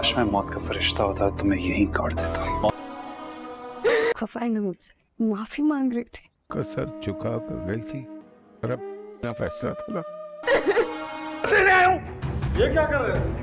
काश मैं मौत का फरिश्ता होता तो मैं यहीं काट देता। खफा है ना मुझसे, माफी मांग रहे थे। का सर झुका कर गई थी और अब अपना फैसला था ना। ये क्या कर रहे हो?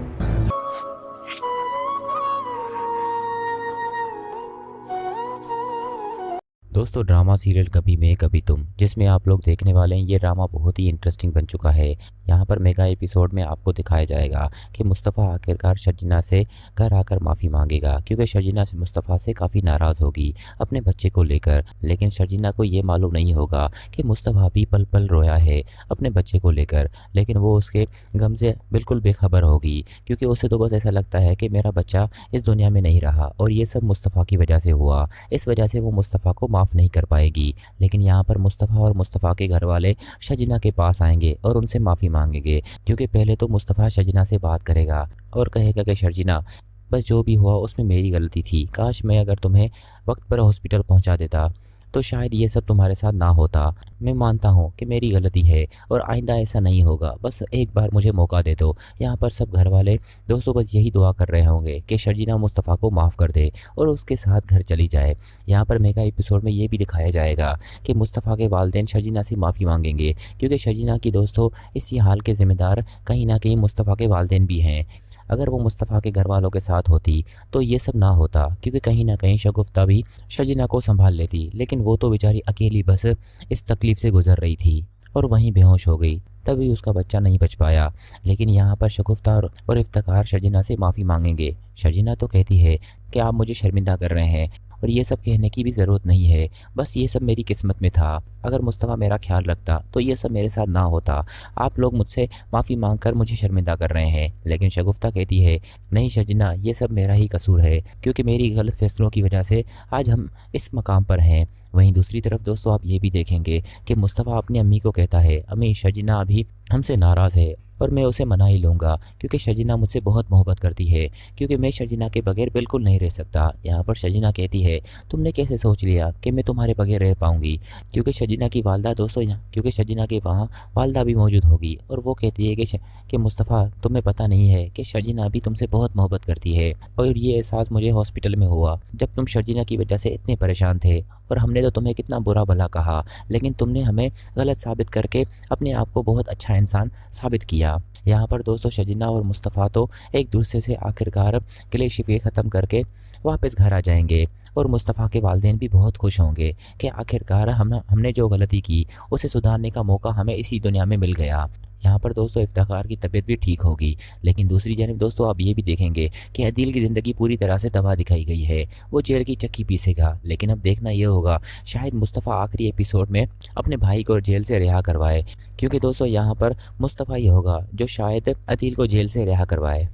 दोस्तों, ड्रामा सीरियल कभी मैं कभी तुम जिसमें आप लोग देखने वाले हैं, ये ड्रामा बहुत ही इंटरेस्टिंग बन चुका है। यहाँ पर मेगा एपिसोड में आपको दिखाया जाएगा कि मुस्तफ़ा आखिरकार शर्जीना से घर आकर माफ़ी मांगेगा, क्योंकि शर्जीना से मुस्तफ़ा से काफ़ी नाराज़ होगी अपने बच्चे को लेकर। लेकिन शर्जीना को ये मालूम नहीं होगा कि मुस्तफ़ा भी पल पल रोया है अपने बच्चे को लेकर, लेकिन वो उसके गम से बिल्कुल बेखबर होगी, क्योंकि उसे तो बस ऐसा लगता है कि मेरा बच्चा इस दुनिया में नहीं रहा और ये सब मुस्तफ़ा की वजह से हुआ। इस वजह से वो मुस्तफ़ा को माफ़ नहीं कर पाएगी। लेकिन यहाँ पर मुस्तफ़ा और मुस्तफ़ा के घर वाले शर्जीना के पास आएंगे और उनसे माफ़ी मांगेंगे, क्योंकि पहले तो मुस्तफ़ा शर्जीना से बात करेगा और कहेगा कि शर्जीना, बस जो भी हुआ उसमें मेरी गलती थी। काश मैं अगर तुम्हें वक्त पर हॉस्पिटल पहुँचा देता तो शायद ये सब तुम्हारे साथ ना होता। मैं मानता हूँ कि मेरी गलती है और आइंदा ऐसा नहीं होगा, बस एक बार मुझे मौका दे दो। यहाँ पर सब घर वाले दोस्तों बस यही दुआ कर रहे होंगे कि शर्जीना मुस्तफ़ा को माफ़ कर दे और उसके साथ घर चली जाए। यहाँ पर मेगा एपिसोड में ये भी दिखाया जाएगा कि मुस्तफ़ा के वालिदैन शर्जीना से माफ़ी मांगेंगे, क्योंकि शर्जीना की दोस्तों इसी हाल के ज़िम्मेदार कहीं ना कहीं मुस्तफ़ा के वालिदैन भी हैं। अगर वो मुस्तफ़ा के घर वालों के साथ होती तो ये सब ना होता, क्योंकि कहीं ना कहीं शगुफ्ता भी शर्जीना को संभाल लेती। लेकिन वो तो बेचारी अकेली बस इस तकलीफ़ से गुजर रही थी और वहीं बेहोश हो गई, तभी उसका बच्चा नहीं बच पाया। लेकिन यहाँ पर शगुफ्ता और इफ्तिखार शर्जीना से माफ़ी मांगेंगे। शर्जीना तो कहती है कि आप मुझे शर्मिंदा कर रहे हैं और ये सब कहने की भी ज़रूरत नहीं है, बस ये सब मेरी किस्मत में था। अगर मुस्तफ़ा मेरा ख्याल रखता तो ये सब मेरे साथ ना होता। आप लोग मुझसे माफ़ी मांगकर मुझे शर्मिंदा कर रहे हैं। लेकिन शगुफ्ता कहती है, नहीं शर्जीना, ये सब मेरा ही कसूर है, क्योंकि मेरी गलत फैसलों की वजह से आज हम इस मकाम पर हैं। वहीं दूसरी तरफ दोस्तों आप ये भी देखेंगे कि मुस्तफ़ा अपनी अम्मी को कहता है, अम्मी शर्जीना अभी हमसे नाराज़ है और मैं उसे मना ही लूँगा, क्योंकि शर्जीना मुझसे बहुत मोहब्बत करती है, क्योंकि मैं शर्जीना के बगैर बिल्कुल नहीं रह सकता। यहाँ पर शर्जीना कहती है, तुमने कैसे सोच लिया कि मैं तुम्हारे बगैर रह पाऊँगी? क्योंकि शर्जीना की वालदा दोस्तों क्योंकि शर्जीना के वहाँ वालदा भी मौजूद होगी और वो कहती है कि मुस्तफ़ा, तुम्हें पता नहीं है कि शर्जीना भी तुमसे बहुत मोहब्बत करती है और ये एहसास मुझे हॉस्पिटल में हुआ जब तुम शर्जीना की वजह से इतने परेशान थे और हमने तो तुम्हें कितना बुरा भला कहा, लेकिन तुमने हमें गलत साबित करके अपने आप को बहुत अच्छा इंसान साबित किया। यहाँ पर दोस्तों शर्जीना और मुस्तफ़ा तो एक दूसरे से आखिरकार गिले शिकवे ख़त्म करके वापस घर आ जाएंगे और मुस्तफ़ा के वालिदैन भी बहुत खुश होंगे कि आखिरकार हमने जो गलती की उसे सुधारने का मौका हमें इसी दुनिया में मिल गया। यहाँ पर दोस्तों इफ्तिखार की तबीयत भी ठीक होगी। लेकिन दूसरी जानिब दोस्तों आप ये भी देखेंगे कि अदील की ज़िंदगी पूरी तरह से तबाह दिखाई गई है। वो जेल की चक्की पीसेगा, लेकिन अब देखना ये होगा शायद मुस्तफ़ा आखिरी एपिसोड में अपने भाई को जेल से रिहा करवाए, क्योंकि दोस्तों यहाँ पर मुस्तफ़ा ही होगा जो शायद अदील को जेल से रिहा करवाए।